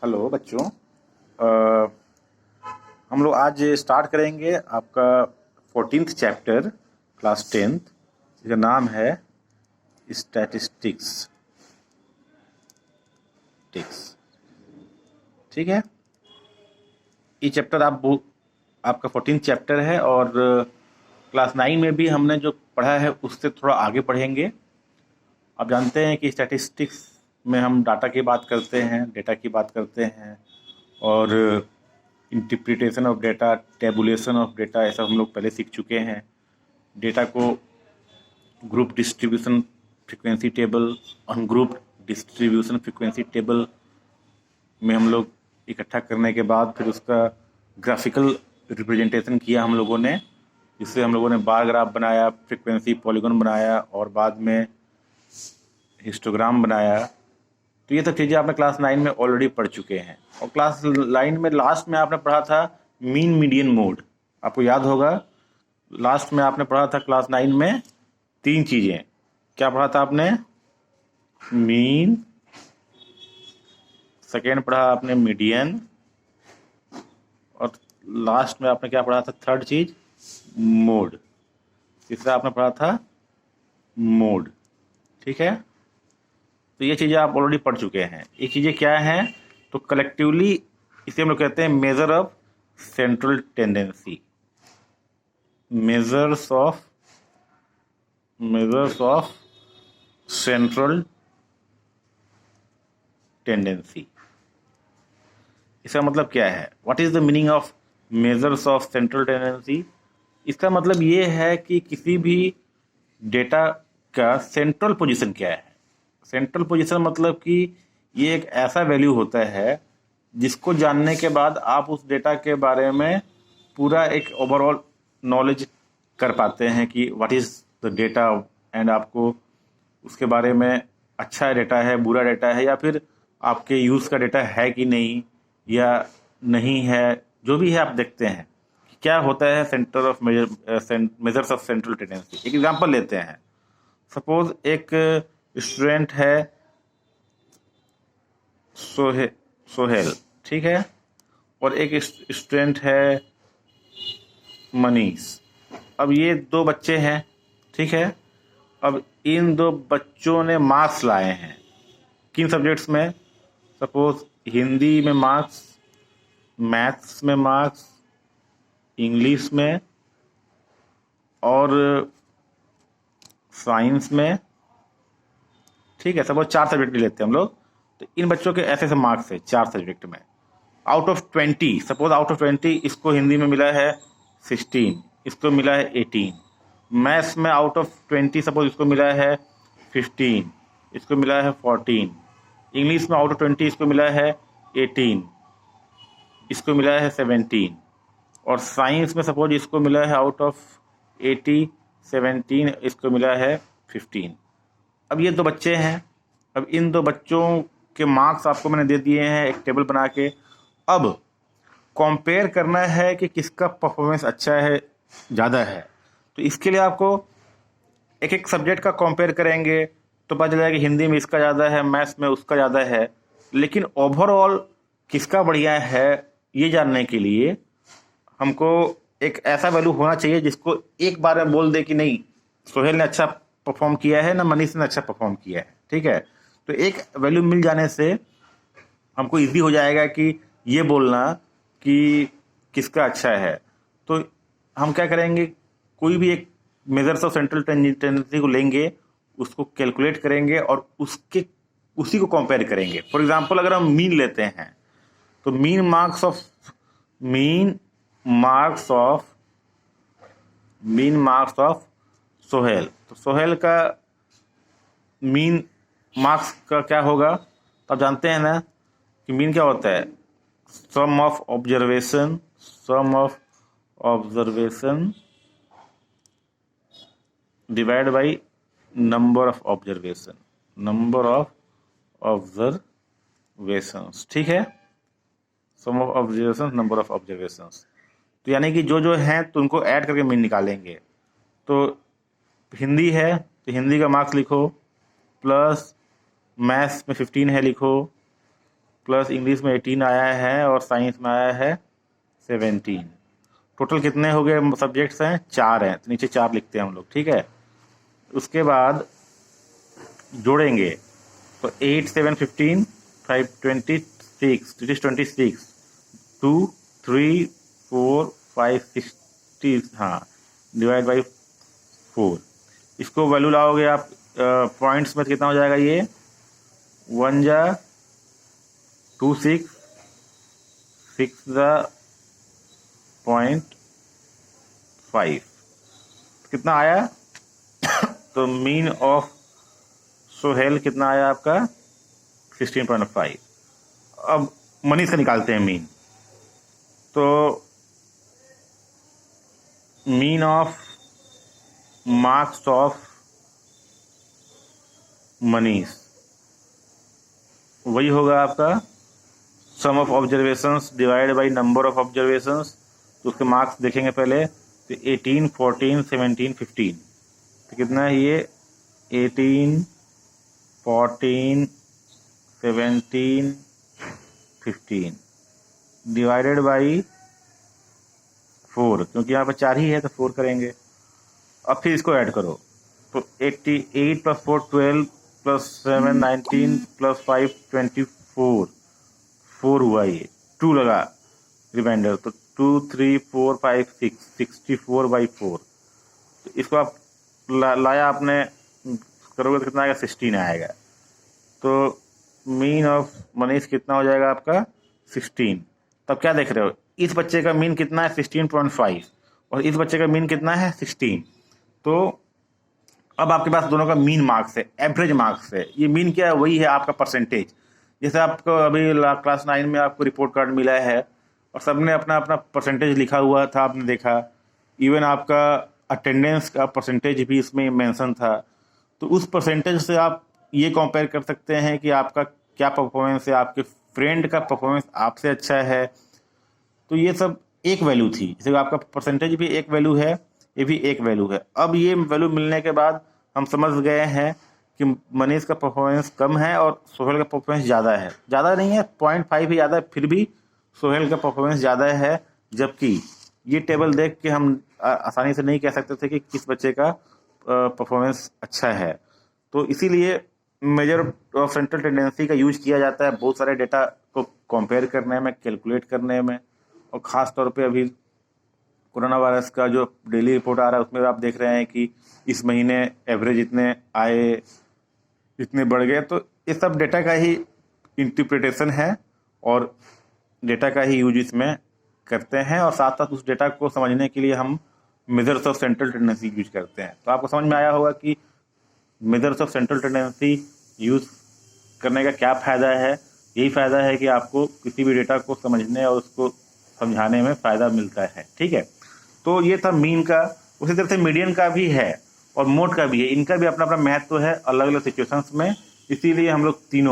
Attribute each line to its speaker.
Speaker 1: Hello बच्चों। अ, हम लोग आज स्टार्ट करेंगे आपका 14th चैप्टर, क्लास 10th, जिसका नाम है स्टैटिस्टिक्स। ठीक है, ये चैप्टर आपका 14th चैप्टर है और क्लास 9 में भी हमने जो पढ़ा है उससे थोड़ा आगे पढ़ेंगे। आप जानते हैं कि स्टैटिस्टिक्स में हम डाटा की बात करते हैं, डेटा की बात करते हैं और interpretation of data, tabulation of data, ऐसा हम लोग पहले सीख चुके हैं। डेटा को group distribution frequency table, ungroup distribution frequency table में हम लोग इकट्ठा करने के बाद फिर उसका ग्राफिकल रिप्रेजेंटेशन किया हम लोगों ने, जिससे हम लोगों ने बार ग्राफ बनाया, फ्रीक्वेंसी पॉलीगॉन बनाया और बाद में हिस्टोग्राम बनाया। तो ये सब चीज़ें आपने क्लास 9 में ऑलरेडी पढ़ चुके हैं। और क्लास 9 में लास्ट में आपने पढ़ा था मीन मीडियन मोड। आपको याद होगा, लास्ट में आपने पढ़ा था क्लास 9 में 3 चीज़ें। क्या पढ़ा था आपने? मीन, सेकेंड पढ़ा आपने मीडियन, और लास्ट में आपने क्या पढ़ा था? थर्ड चीज़ मोड। तीसरा आपने पढ़ा था मोड। ठीक है, तो ये चीज़ें आप ऑलरेडी पढ़ चुके हैं। ये चीज़ें क्या हैं? तो कलेक्टिवली इसे हम लोग कहते हैं measure of central tendency. Measures of central tendency. इसका मतलब क्या है? What is the meaning of measures of central tendency? इसका मतलब ये है कि किसी भी डेटा का सेंट्रल पोजीशन क्या है। सेंट्रल पोजीशन मतलब कि ये एक ऐसा वैल्यू होता है जिसको जानने के बाद आप उस डेटा के बारे में पूरा एक ओवरऑल नॉलेज कर पाते हैं कि what is the data, and आपको उसके बारे में अच्छा डेटा है, बुरा डेटा है, या फिर आपके यूज़ का डेटा है कि नहीं या नहीं है, जो भी है आप देखते हैं कि क्या होता है centre of measures of central tendency. एक एग्जांपल लेते हैं। सपोज एक स्टूडेंट है सोहेल, ठीक है, और एक स्टूडेंट है मनीष। अब ये दो बच्चे हैं, ठीक है। अब इन दो बच्चों ने मार्क्स लाए हैं किन सब्जेक्ट्स में? सपोज हिंदी में मार्क्स, मैथ्स में मार्क्स, इंग्लिश में और साइंस में। ठीक है, सपोज 4 सब्जेक्ट लेते हैं हम लोग। तो इन बच्चों के ऐसे ऐसे मार्क्स है 4 सब्जेक्ट में। Out of 20, suppose out of 20 इसको हिंदी में मिला है 16, इसको मिला है 18। मैथ्स में आउट ऑफ 20 सपोज इसको मिला है 15, इसको मिला है 14। इंग्लिश में आउट ऑफ 20 इसको मिला है 18, इसको मिला है 17। और साइंस में सपोज इसको मिला है आउट ऑफ 80 17, इसको मिला है 15। अब ये दो बच्चे हैं। अब इन दो बच्चों के मार्क्स आपको मैंने दे दिए हैं एक टेबल बना के। अब कंपेयर करना है कि किसका परफॉर्मेंस अच्छा है, ज़्यादा है। तो इसके लिए आपको एक एक सब्जेक्ट का कंपेयर करेंगे तो पता चलेगा कि हिंदी में इसका ज़्यादा है, मैथ्स में उसका ज़्यादा है। लेकिन ओवरऑल किसका बढ़िया है ये जानने के लिए हमको एक ऐसा वैल्यू होना चाहिए जिसको एक बार में बोल दे कि नहीं, सोहेल ने अच्छा परफॉर्म किया है ना मनीष ने अच्छा परफॉर्म किया है। ठीक है, तो एक वैल्यू मिल जाने से हमको इजी हो जाएगा कि ये बोलना कि किसका अच्छा है। तो हम क्या करेंगे, कोई भी एक मेजर्स ऑफ सेंट्रल टेंडेंसी को लेंगे, उसको कैलकुलेट करेंगे और उसी को कंपेयर करेंगे। फॉर एग्जांपल अगर हम मीन लेते हैं तो मीन मार्क्स ऑफ सोहेल। तो सोहेल का मीन मार्क्स का क्या होगा? तो आप जानते हैं ना कि मीन क्या होता है? Sum of observation divide by number of observations. ठीक है, sum of observation, number of observations. तो यानी कि जो जो हैं तो उनको ऐड करके मीन निकालेंगे। तो हिंदी है तो हिंदी का मार्क्स लिखो, प्लस मैथ्स में 15 है लिखो, प्लस इंग्लिश में 18 आया है और साइंस में आया है 17। टोटल कितने हो गए सब्जेक्ट्स हैं? 4 हैं, तो नीचे 4 लिखते हैं हम लोग, ठीक है। उसके बाद जोड़ेंगे तो 8 7 15 5 26, इट इज 26, 2 3 4 5 60, हाँ, डिवाइड बाई 4। इसको वैल्यू लाओगे आप पॉइंट्स में तो कितना हो जाएगा ये? 1 जा 2 6, 6 जा 0.5, कितना आया? तो मीन ऑफ सोहेल कितना आया आपका? 16.5। अब मनीष का निकालते हैं मीन। तो mean of marks of Manish वही होगा आपका sum of observations divide by number of observations. तो उसके मार्क्स देखेंगे पहले, तो 18 14 17 15, तो कितना है ये? 18 14 17 15 डिवाइडेड बाई 4, क्योंकि यहाँ पर 4 ही है तो 4 करेंगे। अब फिर इसको ऐड करो, तो 88 प्लस 4 12 प्लस 7 19 प्लस 5 24, 4 हुआ ये, 2 लगा रिमाइंडर, तो 2 3 4 5 6 64/4। तो इसको आप लाया आपने, करोगे तो कितना आएगा? 16 आएगा। तो मीन ऑफ मनीष कितना हो जाएगा आपका? 16। तब क्या देख रहे हो? इस बच्चे का मीन कितना है? 16.5, और इस बच्चे का मीन कितना है? 16। तो अब आपके पास दोनों का मीन मार्क्स है, एवरेज मार्क्स है। ये मीन क्या है? वही है आपका परसेंटेज। जैसे आपको अभी क्लास 9 में आपको रिपोर्ट कार्ड मिला है और सबने अपना अपना परसेंटेज लिखा हुआ था, आपने देखा। इवन आपका अटेंडेंस का परसेंटेज भी इसमें मेंशन था। तो उस परसेंटेज से आप ये कंपेयर कर सकते हैं कि आपका क्या परफॉर्मेंस है, आपके फ्रेंड का परफॉर्मेंस आपसे अच्छा है। तो ये सब एक वैल्यू थी, जैसे आपका परसेंटेज भी एक वैल्यू है, ये भी एक वैल्यू है। अब ये वैल्यू मिलने के बाद हम समझ गए हैं कि मनीष का परफॉर्मेंस कम है और सोहेल का परफॉर्मेंस ज़्यादा है। ज़्यादा नहीं है, 0.5 ही ज़्यादा है, फिर भी सोहेल का परफॉर्मेंस ज़्यादा है। जबकि ये टेबल देख के हम आसानी से नहीं कह सकते थे कि किस बच्चे का परफॉर्मेंस अच्छा है। तो इसीलिए मेजर ऑफ सेंट्रल टेंडेंसी का यूज किया जाता है बहुत सारे डेटा को कंपेयर करने में, कैलकुलेट करने में। और ख़ास तौर पे अभी कोरोना वायरस का जो डेली रिपोर्ट आ रहा है उसमें आप देख रहे हैं कि इस महीने एवरेज इतने आए, इतने बढ़ गए। तो ये सब डेटा का ही इंटरप्रिटेशन है और डेटा का ही यूज इसमें करते हैं, और साथ साथ उस डेटा को समझने के लिए हम measures of central tendency use करते हैं। तो आपको समझ में आया होगा कि measures of central tendency use करने का क्या फ़ायदा है। यही फ़ायदा है कि आपको किसी भी डेटा को समझने और उसको समझाने में फ़ायदा मिलता है, ठीक है। तो ये था मीन का। उसी तरह से मीडियन का भी है और मोड का भी है। इनका भी अपना अपना महत्व है अलग अलग सिचुएशंस में, इसीलिए हम लोग तीनों